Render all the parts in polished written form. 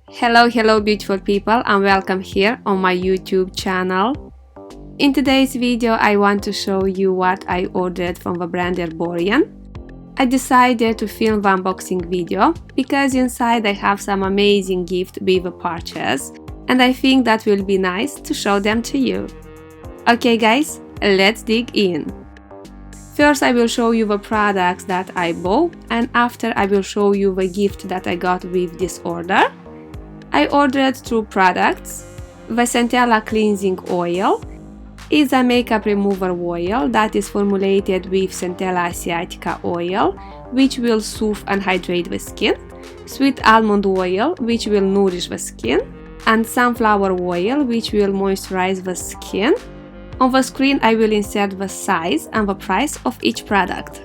Hello beautiful people, and welcome here on my YouTube channel. In today's video I want to show you what I ordered from the brand Erborian. I decided to film the unboxing video because inside I have some amazing gift with the purchase, and I think that will be nice to show them to you. Okay guys, let's dig in. First I will show you the products that I bought, and after I will show you the gift that I got with this order. I ordered 2 products. The Centella Cleansing Oil is a makeup remover oil that is formulated with Centella Asiatica oil, which will soothe and hydrate the skin, sweet almond oil, which will nourish the skin, and sunflower oil, which will moisturize the skin. On the screen I will insert the size and the price of each product.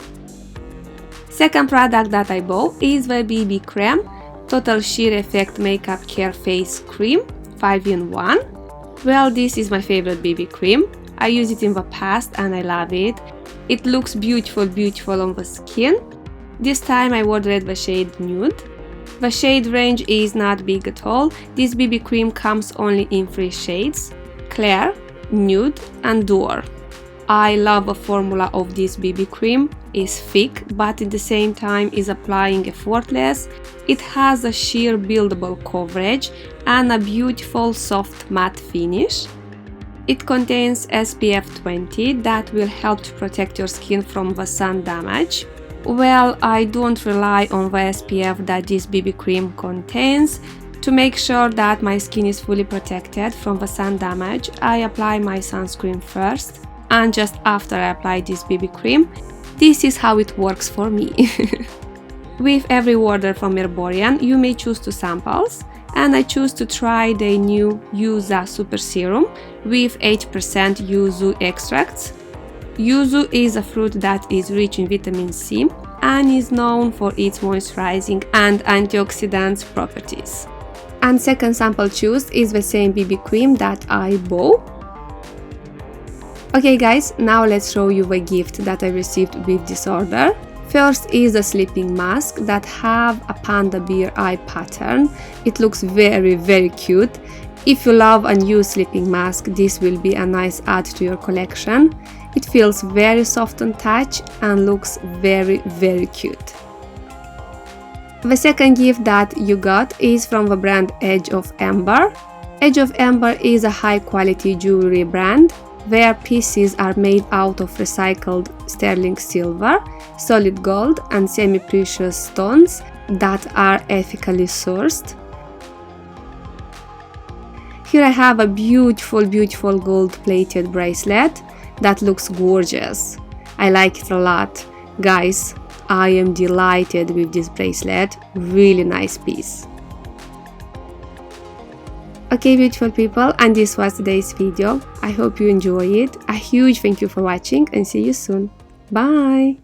Second product that I bought is the BB Cream Total Sheer Effect Makeup Care Face Cream 5-in-1. Well, this is my favorite BB cream. I used it in the past and I love it. It looks beautiful on the skin. This time I ordered the shade Nude. The shade range is not big at all. This BB cream comes only in 3 shades: Clear, Nude and Duo. I love the formula of this BB cream. It's thick, but at the same time is applying effortless. It has a sheer buildable coverage and a beautiful soft matte finish. It contains SPF 20 that will help to protect your skin from the sun damage. Well, I don't rely on the SPF that this BB cream contains. To make sure that my skin is fully protected from the sun damage, I apply my sunscreen first, and just after I apply this BB cream. This is how it works for me. With every order from Erborian, you may choose 2 samples, and I choose to try the new Yuzu Super Serum with 8% yuzu extracts. Yuzu is a fruit that is rich in vitamin C and is known for its moisturizing and antioxidant properties. And second sample choose is the same BB cream that I bought. Okay guys, now let's show you the gift that I received with this order. First is a sleeping mask that have a panda bear eye pattern. It looks very cute. If you love a new sleeping mask, this will be a nice add to your collection. It feels very soft on touch and looks very cute. The second gift that you got is from the brand Edge of Amber. Edge of Amber is a high quality jewelry brand. Their pieces are made out of recycled sterling silver, solid gold and semi-precious stones that are ethically sourced. Here I have a beautiful gold-plated bracelet that looks gorgeous. I like it a lot. Guys, I am delighted with this bracelet. Really nice piece. Okay beautiful people, and this was today's video. I hope you enjoy it. A huge thank you for watching and see you soon. Bye!